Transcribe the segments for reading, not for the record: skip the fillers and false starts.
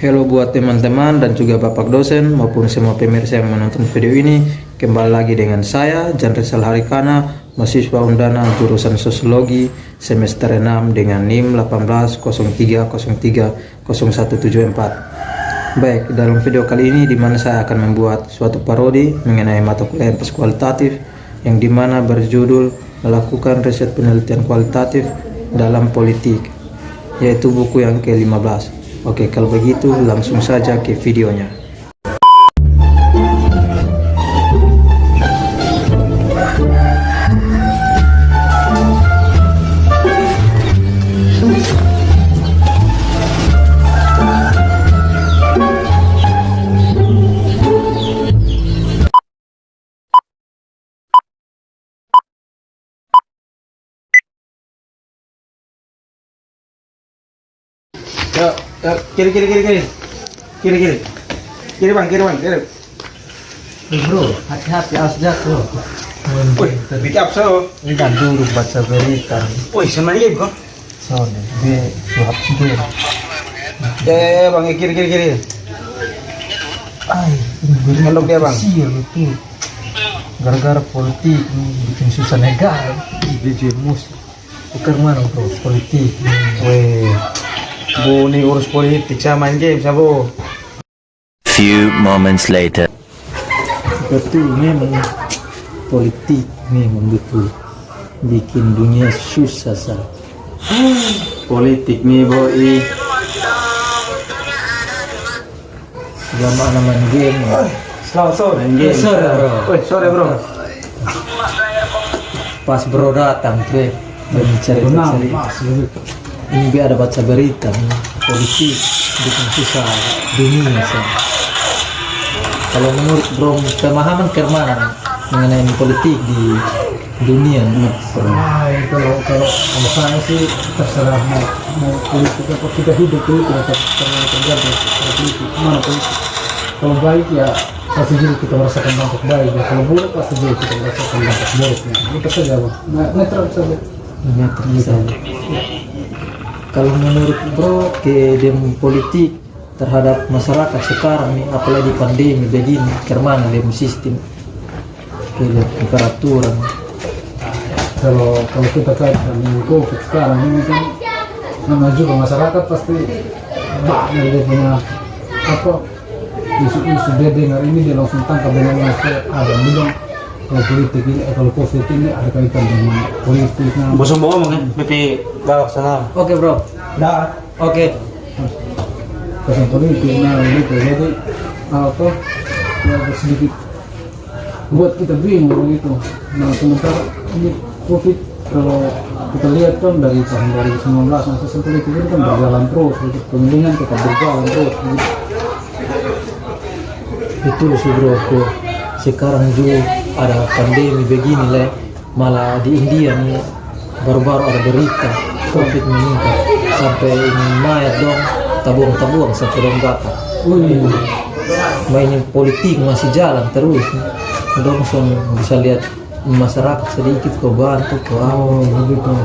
Hello buat teman-teman dan juga bapak dosen maupun semua pemirsa yang menonton video ini. Kembali lagi dengan saya Jan Rizal Harikana, mahasiswa Undana jurusan Sosiologi semester 6 dengan NIM 1803030174. Baik, dalam video kali ini dimana saya akan membuat suatu parodi mengenai mata kuliah MPS kualitatif yang dimana berjudul melakukan riset penelitian kualitatif dalam politik, yaitu buku yang ke-15. Oke, kalau begitu langsung saja ke videonya. Yuk, kiri bang. Bro, hati-hati awas jatuh. Wih, bikin apa so? Ini kan dulu baca berita. Wih, sama ini kok? Soalnya dia suap sendiri. Ya bang, kiri. Ay, Melok dia, Bang. Iya betul. Gara-gara politik bikin susah negara. Dia musik. Bukan mana bro, politik. Wih, bu nih urus politik sama main game sabo. Few moments later. Betul, memang politik memang betul bikin dunia susah sah. Politik nih boy. Selama main game ya. Selamat sore main game. Sore, bro. Wih, sore bro. Pas bro datang tuh mencari-cari. Ini biar ada baca berita politik bikin susah dunia sah. Kalau menurut bro, pemahaman kemana mengenai politik di dunia? Kalau saya sih terserah mau politik apa kita hidup itu tidak tergantung politik mana politik. Kalau baik ya pasti juga kita merasakan dampak baik, ya kalau buruk pasti juga kita merasakan dampak buruknya. Itu saja bang, netral saja. Netral saja. Kalau menurut bro ke politik terhadap masyarakat sekarang nih, apalagi pandemi begini, kemana dem sistem peraturan. Kalau kita kaitkan dengan COVID sekarang ini kan namanya juga masyarakat pasti banyak dia punya apa isu-isu, dia dengar ini dia langsung tangkap dengan ada yang bilang kalau politik ini kalau COVID ini ada kaitan dengan politik. Bosong bohong kan? BP bawah sana. Oke bro. Dah. Oke. Kesan politik, nah gitu, jadi apa ya sedikit buat kita bingung gitu. Nah sementara ini COVID kalau kita lihat kan dari tahun 2019 sistem politik itu kan berjalan terus, gitu. Pemilihan tetap berjalan terus. Gitu. Betul sih bro. Sekarang juga ada pandemi begini lah, malah di India nih baru-baru ada berita COVID meningkat sampai ini mayat dong. Tabuang sampai dong bakar. Mainin politik masih jalan terus. Dong bisa lihat masyarakat sedikit kok bantu kok. Begitu.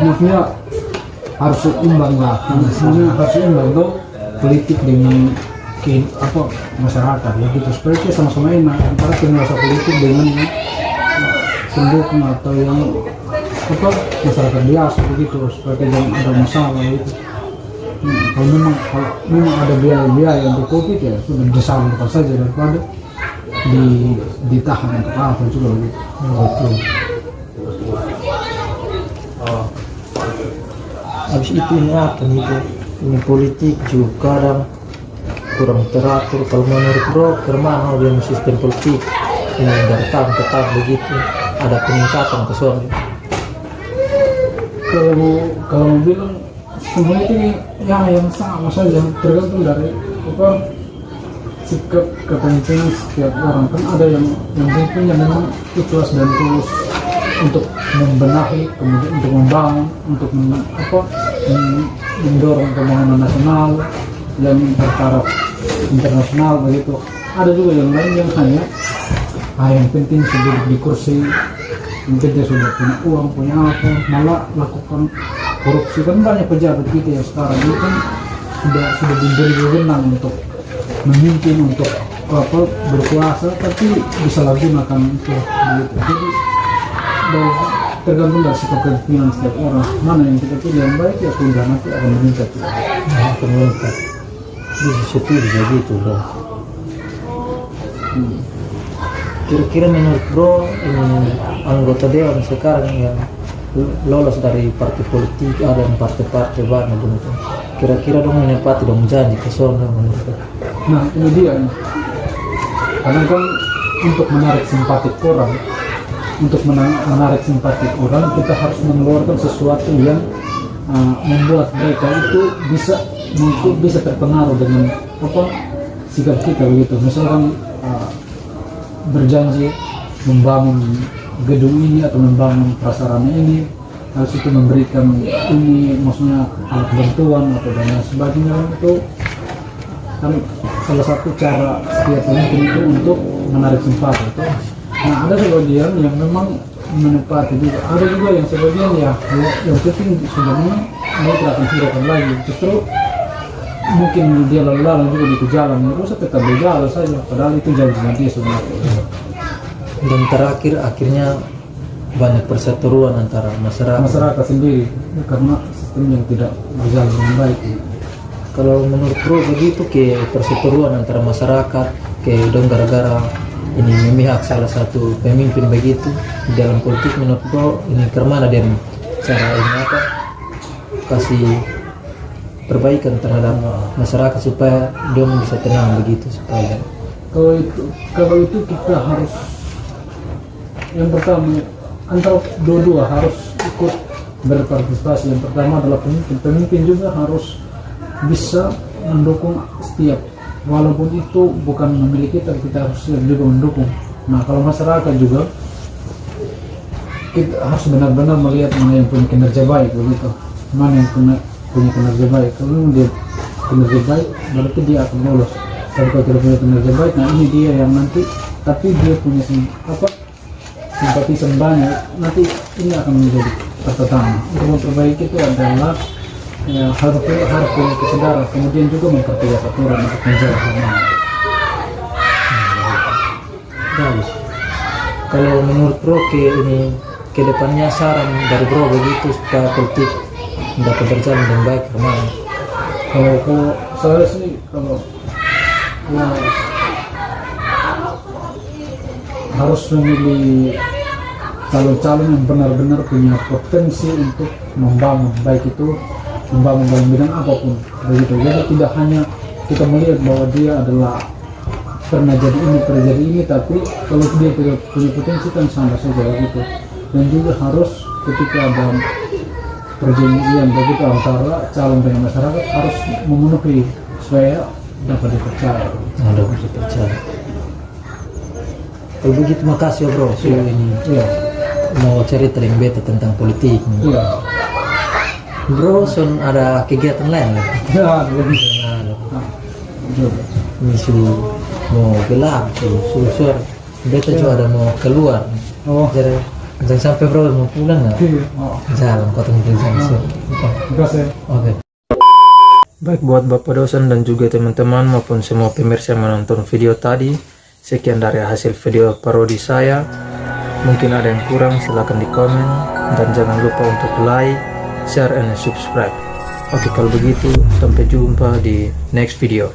Maksudnya harus seimbang lah. Maksudnya harus seimbang tuh politik dengan apa masyarakat ya gitu. Supaya kita sama-sama enak antara penguasa politik dengan pendukung atau yang apa masyarakat biasa begitu, supaya jangan ada masalah gitu. Kalau memang ada biaya untuk COVID ya sudah disalurkan saja daripada ditahan untuk apa juga gitu. Betul. Habis itu ini apa nih bro? Ini politik juga kadang kurang teratur. Kalau menurut bro, kemana dia sistem politik ini tetap begitu ada peningkatan ke soalnya. Kalau mau bilang semua itu ya yang sama saja, tergantung dari apa sikap kepentingan setiap orang. Kan ada yang mungkin yang memang ikhlas dan tulus untuk membenahi, kemudian untuk membangun, untuk mendorong pembangunan nasional yang bertaraf internasional begitu. Ada juga yang lain yang hanya yang penting sudah di kursi, mungkin dia sudah punya uang, punya apa, malah lakukan korupsi. Kan banyak pejabat kita ya sekarang ini kan sudah diberi wewenang untuk memimpin, untuk berkuasa, tapi disalahgunakan untuk begitu. Jadi tergantung dari sikap kepemimpinan setiap orang, mana yang kita pilih yang baik ya sudah nanti akan meningkat. Akan meningkat. Bisa setuju begitu bro. Kira-kira menurut bro ini anggota dewan sekarang yang lolos dari partai politik, ada yang partai-partai baru begitu, kira-kira dong menepati dong janji ke sana menurut bro? Nah ini dia nih. Kadang kan untuk menarik simpatik orang, kita harus mengeluarkan sesuatu yang membuat mereka itu bisa terpengaruh dengan sikap kita begitu. Misalkan berjanji membangun gedung ini atau membangun prasarana ini, harus itu memberikan ini, maksudnya alat bantuan atau dan lain sebagainya, itu kan salah satu cara setiap pemimpin itu untuk menarik simpati itu. Nah ada sebagian yang memang menepati juga, ada juga yang sebagian yang penting sudah memang dia tidak akan hiraukan lagi, justru mungkin dia lalu-lalu juga di jalan terus tetap berjalan saja, padahal itu janjinya dia sudah. Dan terakhir akhirnya banyak perseteruan antara masyarakat sendiri karena sistem yang tidak berjalan dengan baik. Kalau menurut bro begitu ke perseteruan antara masyarakat ke dong gara-gara ini memihak salah satu pemimpin begitu di dalam politik, menurut bro ini kemana dia cara ini kasih perbaikan terhadap masyarakat supaya dia bisa tenang begitu, supaya kalau itu kita harus yang pertama antara dua-dua harus ikut berpartisipasi. Yang pertama adalah pemimpin juga harus bisa mendukung setiap, walaupun itu bukan memiliki, tapi kita harus juga mendukung. Nah kalau masyarakat juga kita harus benar-benar melihat mana yang punya kinerja baik begitu, mana yang punya kinerja baik. Kalau dia kinerja baik berarti dia akan lolos. Tapi kalau tidak punya kinerja baik, nah ini dia yang nanti, tapi dia punya simpatisan banyak, nanti ini akan menjadi pertentangan. Untuk memperbaiki itu adalah ya, harus punya kesadaran, kemudian juga mempertegas aturan untuk menjaga keamanan. bagus. Kalau menurut bro ke depannya saran dari bro begitu supaya politik dapat berjalan dengan baik kemana? Kalau saya sih kalau ya, harus memilih calon-calon yang benar-benar punya potensi untuk membangun, baik itu membangun dalam bidang apapun begitu. Jadi tidak hanya kita melihat bahwa dia adalah pernah jadi ini, tapi kalau dia tidak punya potensi kan sama saja begitu. Dan juga harus ketika ada perjanjian begitu antara calon dan masyarakat harus memenuhi supaya dapat dipercaya. Dapat dipercaya. Kalau begitu makasih ya bro. Ini mau cerita yang beta tentang politik. Bro, ada kegiatan lain lagi? Ya, begitu. Misu mau gelap, susur. Beta juga ada mau keluar. Jadi jangan sampai bro mau pulang nggak? Jalan kota jalan. Oke. Baik buat bapak dosen dan juga teman-teman maupun semua pemirsa yang menonton video tadi, sekian dari hasil video parodi saya. Mungkin ada yang kurang, silahkan di komen dan jangan lupa untuk like, share, and subscribe. Oke, kalau begitu sampai jumpa di next video.